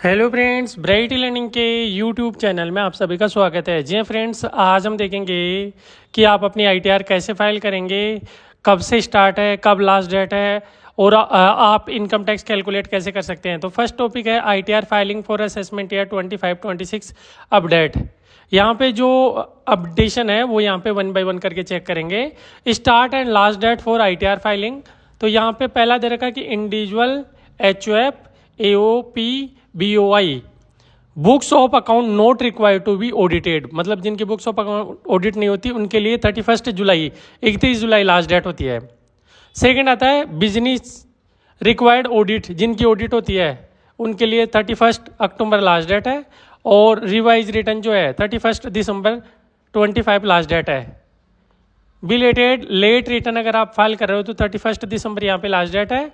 Hello friends, bright learning के YouTube channel में आप सभी का स्वागत है। जी फ्रेंड्स, आज हम देखेंगे कि आप अपनी आईटीआर कैसे फाइल करेंगे, कब से स्टार्ट है, कब लास्ट डेट है और आप इनकम टैक्स कैलकुलेट कैसे कर सकते हैं। तो फर्स्ट टॉपिक है ITR filing for assessment year 25-26 update. यहाँ पे जो अपडेशन है वो यहाँ पे 1 बाय 1 करके चेक करेंगे। Start and last date for ITR filing. तो यहाँ पे पहला दे रखा कि individual, HOF, AOP, BOI books of account not required to be audited, मतलब जिनकी बुक्स ऑफ अकाउंट ऑडिट नहीं होती उनके लिए 31 जुलाई 31 जुलाई लास्ट डेट होती है। सेकंड आता है बिजनेस रिक्वायर्ड ऑडिट, जिनकी ऑडिट होती है उनके लिए 31 अक्टूबर लास्ट डेट है। और रिवाइज रिटर्न जो है 31 दिसंबर 25 लास्ट डेट है। बिलेटेड लेट रिटर्न अगर आप फाइल कर रहे हो तो 31 दिसंबर यहाँ पे लास्ट डेट है।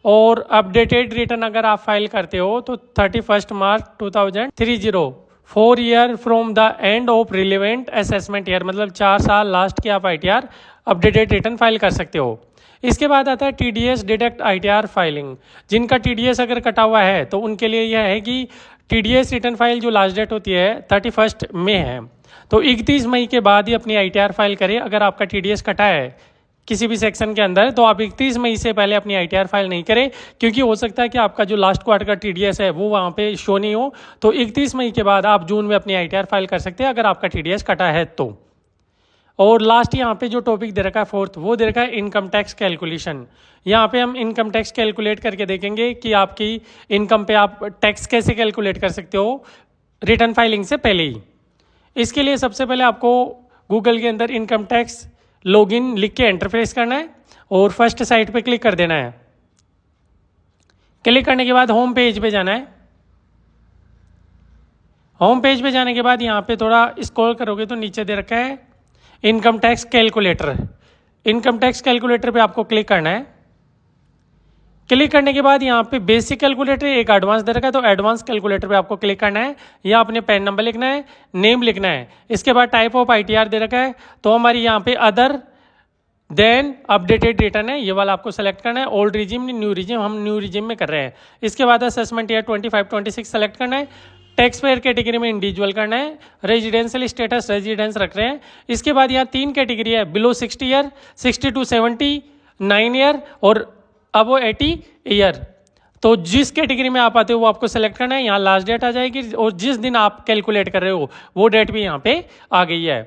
और अपडेटेड रिटर्न अगर आप फाइल करते हो तो 31 मार्च 2030, 4 year from the end of relevant assessment year, मतलब 4 साल लास्ट की आप आईटीआर अपडेटेड रिटर्न फाइल कर सकते हो। इसके बाद आता है टीडीएस डिडक्ट आईटीआर फाइलिंग। जिनका टीडीएस अगर कटा हुआ है तो उनके लिए यह है कि टीडीएस रिटर्न फाइल जो लास्ट डेट होती है 31 मई है, तो 31 मई के बाद ही अपनी आईटीआर फाइल करें। अगर आपका टीडीएस कटा है किसी भी सेक्शन के अंदर तो आप 31 मई से पहले अपनी आईटीआर फाइल नहीं करें, क्योंकि हो सकता है कि आपका जो लास्ट क्वार्टर का टीडीएस है वो वहाँ पे शो नहीं हो। तो 31 मई के बाद आप जून में अपनी आईटीआर फाइल कर सकते हैं अगर आपका टीडीएस कटा है तो। और लास्ट यहाँ पे जो टॉपिक दे रखा है फोर्थ, वो दे रखा है इनकम टैक्स कैलकुलेशन। यहाँ पे हम इनकम टैक्स कैलकुलेट करके देखेंगे कि आपकी इनकम पे आप टैक्स कैसे कैलकुलेट कर सकते हो रिटर्न फाइलिंग से पहले ही। इसके लिए सबसे पहले आपको गूगल के अंदर इनकम टैक्स लॉगिन लिख के इंटरफेस करना है और फर्स्ट साइट पे क्लिक कर देना है। क्लिक करने के बाद होम पेज पे जाना है। होम पेज पे जाने के बाद यहाँ पे थोड़ा स्क्रॉल करोगे तो नीचे दे रखा है income tax calculator. Income tax calculator पे आपको क्लिक करना है। क्लिक करने के बाद यहाँ पे बेसिक कैलकुलेटर, एक एडवांस दे रखा है तो एडवांस कैलकुलेटर पे आपको क्लिक करना है। या अपने पैन नंबर लिखना है, नेम लिखना है। इसके बाद टाइप ऑफ आईटीआर दे रखा है तो हमारी यहाँ पे अदर देन अपडेटेड रिटर्न है, ये वाला आपको सेलेक्ट करना है। ओल्ड रिजिम, न्यू रिजिम, हम न्यू रिजिम में कर रहे हैं। इसके बाद असेसमेंट ईयर 25-26 सेलेक्ट करना है। टैक्स पेयर कैटेगरी में इंडिविजुअल करना है। रेजिडेंशियल स्टेटस रेजिडेंस रख रहे हैं। इसके बाद यहाँ 3 कैटेगरी है, बिलो 60 ईयर, 60 to 79 ईयर और अब वो 80 ईयर। तो जिस कैटेगरी में आप आते हो वो आपको सेलेक्ट करना है। यहाँ लास्ट डेट आ जाएगी और जिस दिन आप कैलकुलेट कर रहे हो वो डेट भी यहाँ पे आ गई है।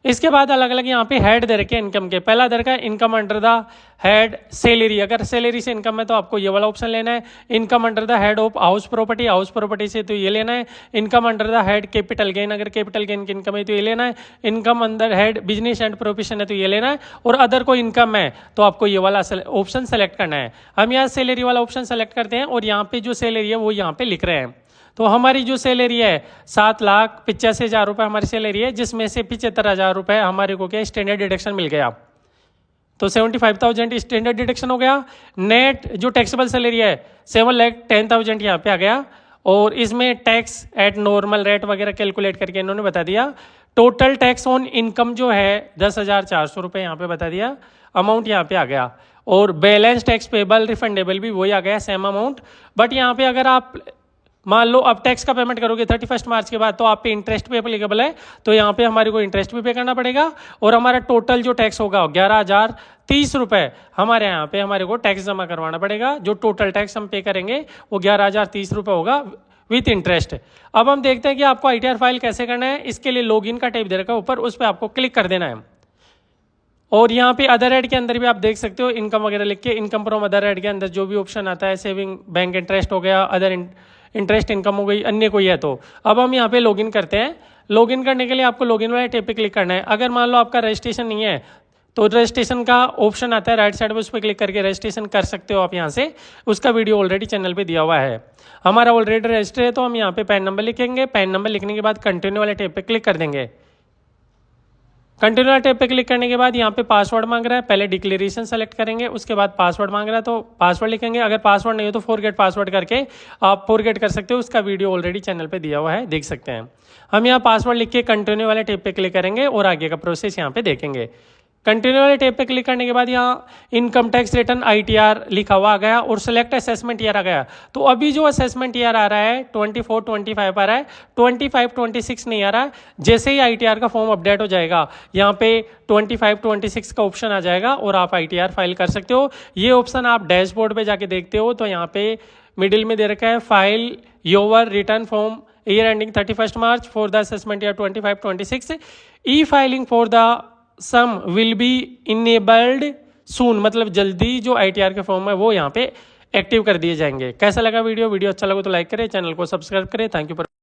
इसके बाद अलग अलग यहाँ पे हेड दे रखे हैं इनकम के। पहला दे रखा है income under the head salary. अगर सैलरी से इनकम है तो आपको ये वाला ऑप्शन लेना है। Income under the head of house property, house property से तो ये लेना है। Income under the head capital gain, अगर कैपिटल गेन की इनकम है तो ये लेना है। Income under head business and profession है तो ये लेना है। और अदर कोई इनकम है तो आपको ये वाला ऑप्शन सेलेक्ट करना है। हम यहाँ सैलरी वाला ऑप्शन सेलेक्ट करते हैं और यहाँ पे जो सैलरी है वो यहाँ पे लिख रहे हैं। तो हमारी जो सैलरी है 7,85,000 रुपये हमारी सैलरी है, जिसमें से 75,000 रुपये हमारे को क्या स्टैंडर्ड डिडक्शन मिल गया। तो 75,000 स्टैंडर्ड डिडक्शन हो गया। नेट जो टैक्सेबल सैलरी है 7,10,000 यहाँ पे आ गया। और इसमें टैक्स एट नॉर्मल रेट वगैरह कैलकुलेट करके इन्होंने बता दिया। टोटल टैक्स ऑन इनकम जो है 10,400 रुपये यहाँ पे बता दिया, अमाउंट यहाँ पे आ गया। और बैलेंस टैक्स पेबल रिफंडेबल भी वही आ गया, सेम अमाउंट। बट यहाँ पे अगर आप मान लो अब टैक्स का पेमेंट करोगे 31 मार्च के बाद तो आप पे इंटरेस्ट भी एप्लीकेबल है, तो यहाँ पे हमारे को इंटरेस्ट भी पे करना पड़ेगा। और हमारा टोटल जो टैक्स होगा 11,030 रुपये हमारे यहाँ पे हमारे को टैक्स जमा करवाना पड़ेगा। जो टोटल टैक्स हम पे करेंगे वो 11,030 रुपये होगा विथ इंटरेस्ट। अब हम देखते हैं कि आपको आईटीआर फाइल कैसे करना है। इसके लिए लॉगिन का टैब दे रखा है ऊपर, उस पर आपको क्लिक कर देना है। और यहाँ पे अदर हेड के अंदर भी आप देख सकते हो इनकम वगैरह लिख के, इनकम फ्रॉम अदर हेड के अंदर जो भी ऑप्शन आता है, सेविंग बैंक इंटरेस्ट हो गया, अदर इंटरेस्ट इनकम हो गई, अन्य कोई है तो। अब हम यहाँ पे लॉगिन करते हैं। लॉगिन करने के लिए आपको लॉगिन वाले टैब पे क्लिक करना है। अगर मान लो आपका रजिस्ट्रेशन नहीं है तो रजिस्ट्रेशन का ऑप्शन आता है राइट साइड में, उस पर क्लिक करके रजिस्ट्रेशन कर सकते हो आप यहाँ से। उसका वीडियो ऑलरेडी चैनल पे दिया हुआ है। हमारा ऑलरेडी रजिस्टर है तो हम यहाँ पे पैन नंबर लिखेंगे। पैन नंबर लिखने के बाद कंटिन्यू वाले टैब पे क्लिक कर देंगे। कंटिन्यू टैब पे क्लिक करने के बाद यहाँ पे पासवर्ड मांग रहा है, पहले डिक्लेरेशन सेलेक्ट करेंगे, उसके बाद पासवर्ड मांग रहा है तो पासवर्ड लिखेंगे। अगर पासवर्ड नहीं हो तो फॉरगेट पासवर्ड करके आप फॉरगेट कर सकते हो। उसका वीडियो ऑलरेडी चैनल पे दिया हुआ है, देख सकते हैं। हम यहाँ पासवर्ड लिख के कंटिन्यू वाले टैब पे क्लिक करेंगे और आगे का प्रोसेस यहाँ पे देखेंगे। कंटिन्यू वाले टैब पे क्लिक करने के बाद यहाँ इनकम टैक्स रिटर्न ITR लिखा हुआ आ गया और सिलेक्ट असेसमेंट ईयर आ गया। तो अभी जो असेसमेंट ईयर आ रहा है 24-25 आ रहा है, 25-26 नहीं आ रहा है। जैसे ही ITR का फॉर्म अपडेट हो जाएगा यहाँ पे 25-26 का ऑप्शन आ जाएगा और आप ITR फाइल कर सकते हो। ये ऑप्शन आप डैशबोर्ड पे जाके देखते हो तो यहाँ पे मिडिल में दे रखा है file your return form year ending 31 March for the assessment year 25-26 e filing for the same will be enabled soon, मतलब जल्दी जो ITR के फॉर्म है वो यहाँ पे एक्टिव कर दिए जाएंगे। कैसा लगा वीडियो अच्छा लगा तो लाइक करें, चैनल को सब्सक्राइब करें। Thank you.